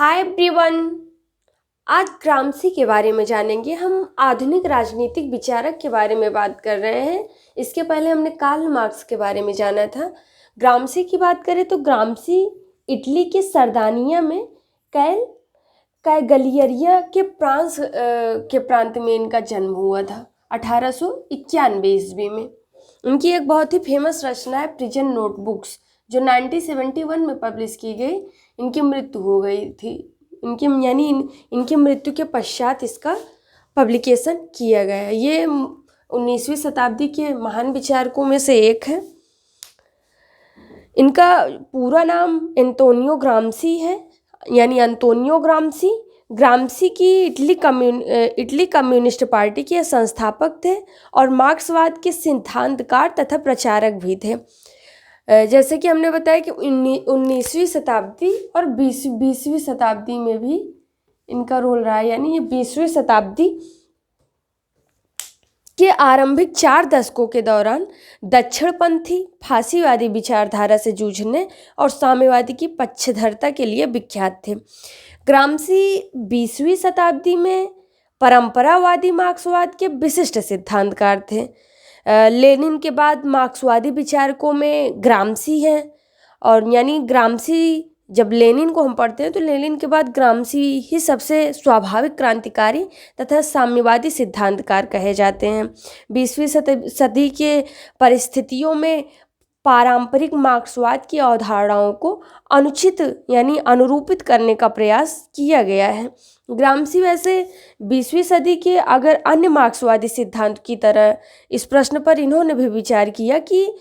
Hi everyone. आज ग्रामसी के बारे में जानेंगे। हम आधुनिक राजनीतिक विचारक के बारे में बात कर रहे हैं। इसके पहले हमने कार्ल मार्क्स के बारे में जाना था। ग्रामसी की बात करें तो ग्रामसी इटली के सरदानिया में कैगलियरिया के प्रांत में इनका जन्म हुआ था 1891 ईस्वी में। उनकी एक बहुत ही फेमस रचना है प्रिजन नोटबुक्स, जो 1971 में पब्लिश की गई। इनकी मृत्यु हो गई थी। इनकी मृत्यु के पश्चात इसका पब्लिकेशन किया गया है। ये 19वीं शताब्दी के महान विचारकों में से एक है। इनका पूरा नाम एंटोनियो ग्रामसी है, यानी अंतोनियो ग्रामसी। ग्रामसी की इटली कम्युनिस्ट पार्टी के संस्थापक थे और मार्क्सवाद के सिद्धांतकार तथा प्रचारक भी थे। जैसे कि हमने बताया कि 19वीं शताब्दी और 20वीं शताब्दी में भी इनका रोल रहा है। यानी ये 20वीं शताब्दी के आरंभिक 4 दशकों के दौरान दक्षिणपंथी फासीवादी विचारधारा से जूझने और साम्यवादी की पक्षधरता के लिए विख्यात थे। ग्रामसी 20वीं शताब्दी में परंपरावादी मार्क्सवाद के विशिष्ट सिद्धांतकार थे। लेनिन के बाद मार्क्सवादी विचारकों में ग्रामसी हैं, और यानी ग्रामसी, जब लेनिन को हम पढ़ते हैं तो लेनिन के बाद ग्रामसी ही सबसे स्वाभाविक क्रांतिकारी तथा साम्यवादी सिद्धांतकार कहे जाते हैं। 20वीं सदी के परिस्थितियों में पारंपरिक मार्क्सवाद की अवधारणाओं को अनुचित यानी अनुरूपित करने का प्रयास किया गया है। ग्रामसी वैसे 20वीं सदी के अगर अन्य मार्क्सवादी सिद्धांत की तरह इस प्रश्न पर इन्होंने भी विचार किया कि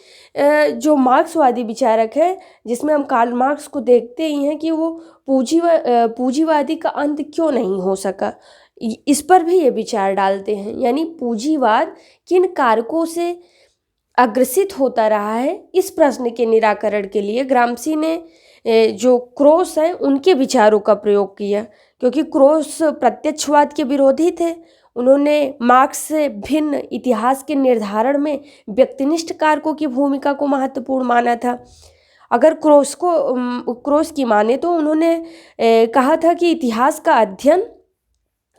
जो मार्क्सवादी विचारक है, जिसमें हम कार्ल मार्क्स को देखते ही हैं कि वो पूंजीवादी का अंत क्यों नहीं हो सका, इस पर भी ये विचार डालते हैं। यानी पूंजीवाद किन कारकों से अग्रसित होता रहा है, इस प्रश्न के निराकरण के लिए ग्रामसी ने जो क्रोस हैं उनके विचारों का प्रयोग किया, क्योंकि क्रोस प्रत्यक्षवाद के विरोधी थे। उन्होंने मार्क्स से भिन्न इतिहास के निर्धारण में व्यक्तिनिष्ठ कारकों की भूमिका को महत्वपूर्ण माना था। अगर क्रोस की माने तो उन्होंने कहा था कि इतिहास का अध्ययन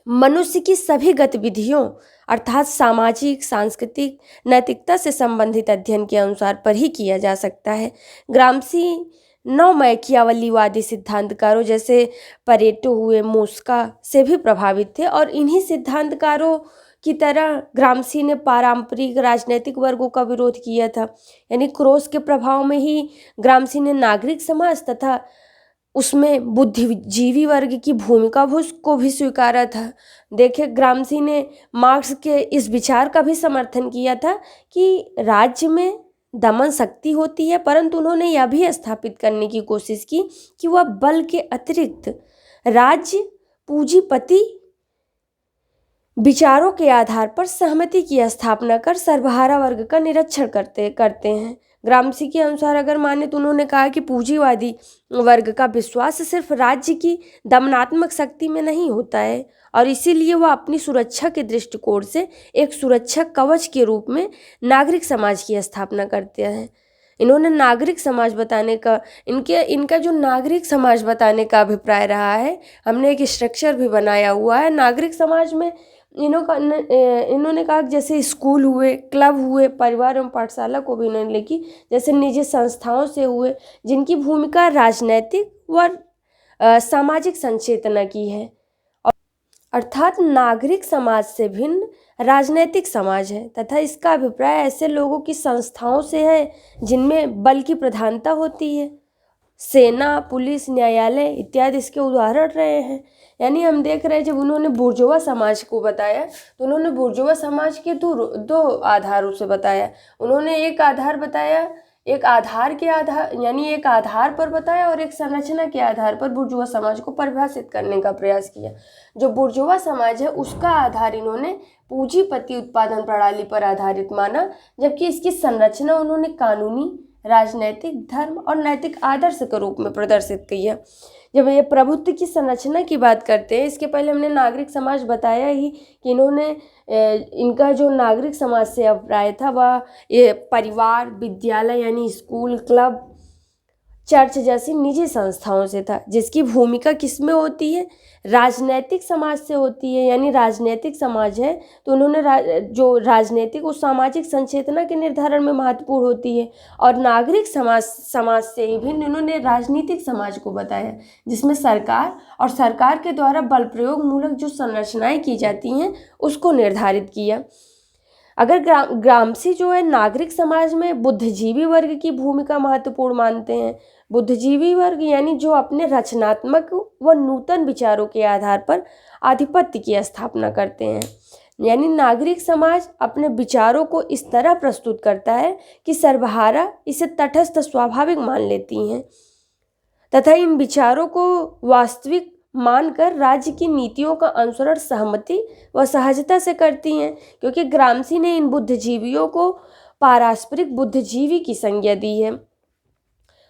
मनुष्य की सभी गतिविधियों अर्थात सामाजिक, सांस्कृतिक, नैतिकता से संबंधित अध्ययन के अनुसार पर ही किया जा सकता है। ग्रामसी नवमैकियावलीवादी सिद्धांतकारों जैसे परेटो हुए, मोस्का से भी प्रभावित थे, और इन्हीं सिद्धांतकारों की तरह ग्रामसी ने पारंपरिक राजनीतिक वर्गों का विरोध किया था। यानी क्रोस के प्रभाव में ही ग्रामसी ने नागरिक समाज तथा उसमें बुद्धिजीवी वर्ग की भूमिका को भी स्वीकारा था। देखिए, ग्रामसी ने मार्क्स के इस विचार का भी समर्थन किया था कि राज्य में दमन शक्ति होती है, परंतु उन्होंने यह भी स्थापित करने की कोशिश की कि वह बल के अतिरिक्त राज्य पूंजीपति विचारों के आधार पर सहमति की स्थापना कर सर्वहारा वर्ग का निरीक्षण करते हैं। ग्रामसी के अनुसार अगर माने तो उन्होंने कहा कि पूंजीवादी वर्ग का विश्वास सिर्फ राज्य की दमनात्मक शक्ति में नहीं होता है, और इसीलिए वह अपनी सुरक्षा के दृष्टिकोण से एक सुरक्षा कवच के रूप में नागरिक समाज की स्थापना करते हैं। इन्होंने नागरिक समाज बताने का इनका जो नागरिक समाज बताने का अभिप्राय रहा है, हमने एक स्ट्रक्चर भी बनाया हुआ है। नागरिक समाज में इन्होंने कहा कि जैसे स्कूल हुए, क्लब हुए, परिवार एवं पाठशाला को भी इन्होंने लिखी, जैसे निजी संस्थाओं से हुए, जिनकी भूमिका राजनैतिक व सामाजिक संचेतना की है, अर्थात नागरिक समाज से भिन्न राजनैतिक समाज है, तथा इसका अभिप्राय ऐसे लोगों की संस्थाओं से है जिनमें बल की प्रधानता होती है। सेना, पुलिस, न्यायालय इत्यादि इसके उदाहरण रहे हैं। यानी हम देख रहे हैं, जब उन्होंने बुर्जुआ समाज को बताया तो उन्होंने बुर्जुआ समाज के दो आधारों से बताया। उन्होंने एक आधार बताया, एक आधार पर बताया, और एक संरचना के आधार पर बुर्जुआ समाज को परिभाषित करने का प्रयास किया। जो बुर्जुआ समाज है उसका आधार इन्होंने पूंजीपति उत्पादन प्रणाली पर आधारित माना, जबकि इसकी संरचना उन्होंने कानूनी, राजनैतिक, धर्म और नैतिक आदर्श के रूप में प्रदर्शित किया। जब ये प्रभुत्व की संरचना की बात करते हैं, इसके पहले हमने नागरिक समाज बताया ही कि इन्होंने इनका जो नागरिक समाज से अभिप्राय था वह ये परिवार, विद्यालय यानी स्कूल, क्लब, चर्च जैसी निजी संस्थाओं से था, जिसकी भूमिका किसमें होती है, राजनैतिक समाज से होती है। यानी राजनैतिक समाज है तो उन्होंने जो राजनीतिक और सामाजिक संचेतना के निर्धारण में महत्वपूर्ण होती है। और नागरिक समाज से भिन्न उन्होंने राजनीतिक समाज को बताया, जिसमें सरकार और सरकार के द्वारा बल प्रयोग मूलक जो संरचनाएं की जाती हैं उसको निर्धारित किया। अगर ग्रामसी जो है नागरिक समाज में बुद्धिजीवी वर्ग की भूमिका महत्वपूर्ण मानते हैं। बुद्धिजीवी वर्ग यानी जो अपने रचनात्मक व नूतन विचारों के आधार पर आधिपत्य की स्थापना करते हैं। यानी नागरिक समाज अपने विचारों को इस तरह प्रस्तुत करता है कि सर्वहारा इसे तटस्थ स्वाभाविक मान लेती हैं तथा इन विचारों को वास्तविक मानकर राज्य की नीतियों का अनुसरण सहमति व सहजता से करती हैं। क्योंकि ग्रामसी ने इन बुद्धिजीवियों को पारस्परिक बुद्धिजीवी की संज्ञा दी है।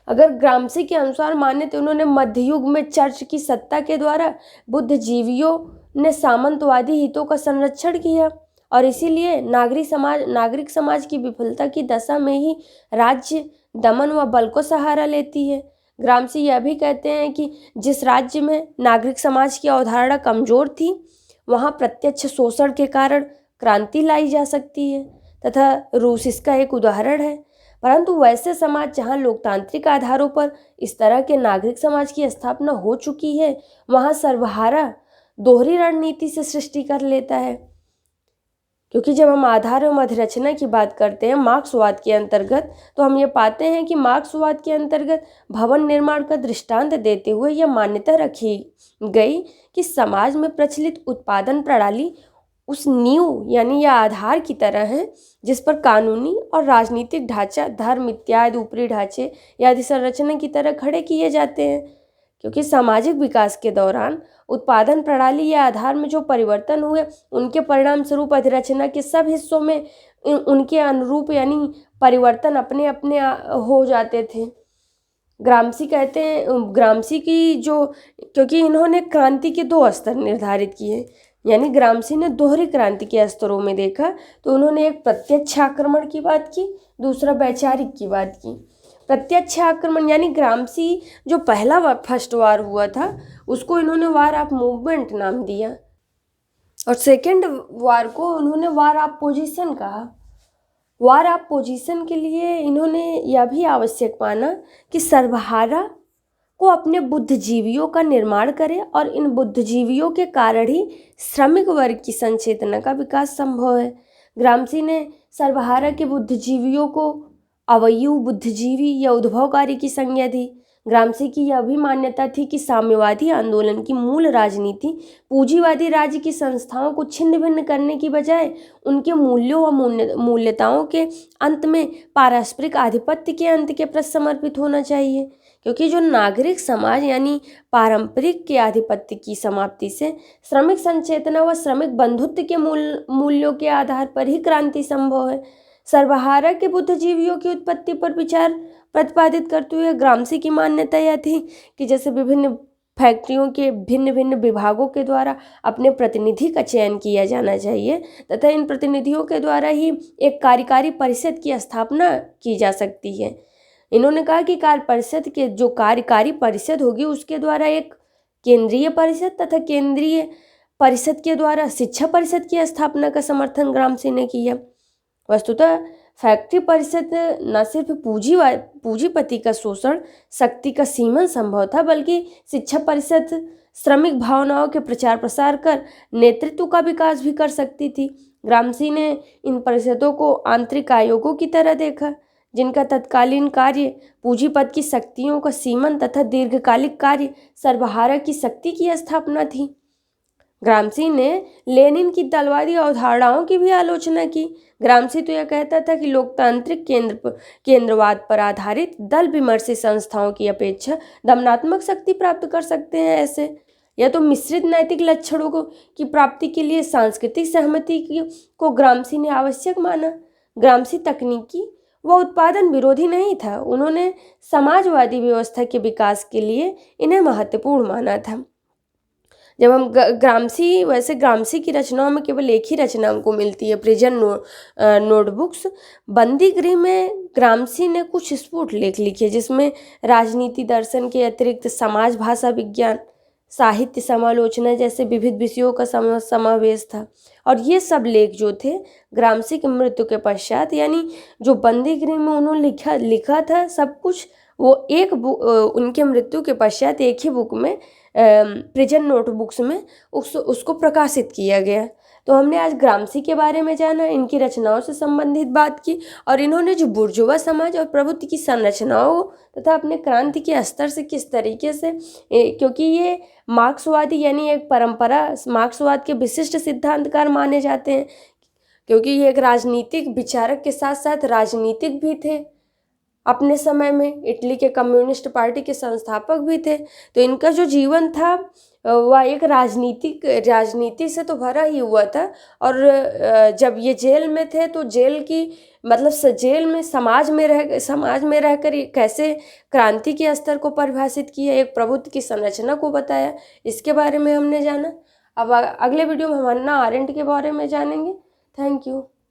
अगर ग्रामसी के अनुसार माने तो उन्होंने मध्ययुग में चर्च की सत्ता के द्वारा बुद्धिजीवियों ने सामंतवादी हितों का संरक्षण किया और इसीलिए नागरिक समाज की विफलता की दशा में ही राज्य दमन व बल को सहारा लेती है। ग्रामसी यह भी कहते हैं कि जिस राज्य में नागरिक समाज की अवधारणा कमजोर थी वहाँ प्रत्यक्ष शोषण के कारण क्रांति लाई जा सकती है तथा रूस इसका एक उदाहरण है। परंतु वैसे समाज जहाँ लोकतांत्रिक आधारों पर इस तरह के नागरिक समाज की स्थापना हो चुकी है वहाँ सर्वहारा दोहरी रणनीति से सृष्टि कर लेता है। क्योंकि जब हम आधार एवं अधिरचना की बात करते हैं मार्क्सवाद के अंतर्गत तो हम ये पाते हैं कि मार्क्सवाद के अंतर्गत भवन निर्माण का दृष्टांत देते हुए यह मान्यता रखी गई कि समाज में प्रचलित उत्पादन प्रणाली उस नींव यानी या आधार की तरह है जिस पर कानूनी और राजनीतिक ढांचा, धर्म इत्यादि ऊपरी ढांचे या संरचना की तरह खड़े किए जाते हैं। क्योंकि सामाजिक विकास के दौरान उत्पादन प्रणाली या आधार में जो परिवर्तन हुए उनके परिणाम स्वरूप अधिरचना के सब हिस्सों में उनके अनुरूप यानी परिवर्तन अपने अपने हो जाते थे। ग्रामसी कहते हैं ग्रामसी की जो क्योंकि इन्होंने क्रांति के 2 स्तर निर्धारित किए, यानी ग्रामसी ने दोहरी क्रांति के स्तरों में देखा। तो उन्होंने एक प्रत्यक्ष आक्रमण की बात की, दूसरा वैचारिक की बात की। प्रत्यक्ष आक्रमण यानी ग्रामसी जो पहला फर्स्ट वार हुआ था उसको इन्होंने वार ऑफ मूवमेंट नाम दिया और सेकेंड वार को उन्होंने वार ऑफ पोजीशन कहा। वार ऑफ पोजीशन के लिए इन्होंने यह भी आवश्यक माना कि सर्वहारा को अपने बुद्धिजीवियों का निर्माण करे और इन बुद्धिजीवियों के कारण ही श्रमिक वर्ग की संचेतना का विकास संभव है। ग्रामसी ने सर्वहारा के बुद्धिजीवियों को अवयव बुद्धिजीवी या उद्भवकारी की संज्ञा दी। ग्रामसी की यह भी मान्यता थी कि साम्यवादी आंदोलन की मूल राजनीति पूंजीवादी राज्य की संस्थाओं को छिन्न भिन्न करने की बजाय उनके मूल्यों व मूल्यताओं के अंत में पारस्परिक आधिपत्य के अंत के प्रति समर्पित होना चाहिए। क्योंकि जो नागरिक समाज यानी पारंपरिक के आधिपत्य की समाप्ति से श्रमिक संचेतना व श्रमिक बंधुत्व के मूल्यों के आधार पर ही क्रांति संभव है। सर्वहारा के बुद्धिजीवियों की उत्पत्ति पर विचार प्रतिपादित करते हुए ग्रामसी की मान्यता यह थी कि जैसे विभिन्न फैक्ट्रियों के भिन्न भिन्न विभागों के द्वारा अपने प्रतिनिधि का चयन किया जाना चाहिए तथा इन प्रतिनिधियों के द्वारा ही एक कार्यकारी परिषद की स्थापना की जा सकती है। इन्होंने कहा कि कार्य परिषद के जो कार्यकारी परिषद होगी उसके द्वारा एक केंद्रीय परिषद तथा केंद्रीय परिषद के द्वारा शिक्षा परिषद की स्थापना का समर्थन ग्रामसी ने किया। वस्तुतः फैक्ट्री परिषद न सिर्फ पूंजीपति का शोषण शक्ति का सीमन संभव था बल्कि शिक्षा परिषद श्रमिक भावनाओं के प्रचार प्रसार कर नेतृत्व का विकास भी कर सकती थी। ग्रामसी ने इन परिषदों को आंतरिक आयोगों की तरह देखा जिनका तत्कालीन कार्य पूंजीपत की शक्तियों का सीमन तथा दीर्घकालिक कार्य सर्वहारा की शक्ति की स्थापना थी। ग्रामसी ने लेनिन की दलवादी अवधारणाओं की भी आलोचना की। ग्रामसी तो यह कहता था कि लोकतांत्रिक केंद्रवाद पर आधारित दल विमर्शी संस्थाओं की अपेक्षा दमनात्मक शक्ति प्राप्त कर सकते हैं। ऐसे या तो मिश्रित नैतिक लक्षणों की प्राप्ति के लिए सांस्कृतिक सहमति को ग्रामसी ने आवश्यक माना। ग्रामसी तकनीकी व उत्पादन विरोधी नहीं था, उन्होंने समाजवादी व्यवस्था के विकास के लिए इन्हें महत्वपूर्ण माना था। जब हम ग्रामसी, वैसे ग्रामसी की रचनाओं में केवल एक ही रचना हमको मिलती है, प्रिजन नोटबुक्स। बंदी गृह में ग्रामसी ने कुछ स्फुट लेख लिखे जिसमें राजनीति दर्शन के अतिरिक्त समाज भाषा विज्ञान, साहित्य समालोचना जैसे विविध विषयों का समावेश था। और ये सब लेख जो थे ग्रामसी की मृत्यु के पश्चात, यानी जो बंदी गृह में उन्होंने लिखा था सब कुछ, वो एक उनके मृत्यु के पश्चात एक ही बुक में, प्रिजन नोटबुक्स में उसको प्रकाशित किया गया। तो हमने आज ग्रामसी के बारे में जाना, इनकी रचनाओं से संबंधित बात की, और इन्होंने जो बुर्जुआ समाज और प्रभुत्व की संरचनाओं तथा अपने क्रांति के स्तर से किस तरीके से, क्योंकि ये मार्क्सवादी यानी एक परंपरा मार्क्सवाद के विशिष्ट सिद्धांतकार माने जाते हैं, क्योंकि ये एक राजनीतिक विचारक के साथ साथ राजनीतिक भी थे। अपने समय में इटली के कम्युनिस्ट पार्टी के संस्थापक भी थे। तो इनका जो जीवन था वह एक राजनीति से तो भरा ही हुआ था। और जब ये जेल में थे तो जेल की मतलब जेल में समाज में रहकर कैसे क्रांति के स्तर को परिभाषित किया, एक प्रभुत्व की संरचना को बताया, इसके बारे में हमने जाना। अब अगले वीडियो में हम हन्ना आरेंट के बारे में जानेंगे। Thank you.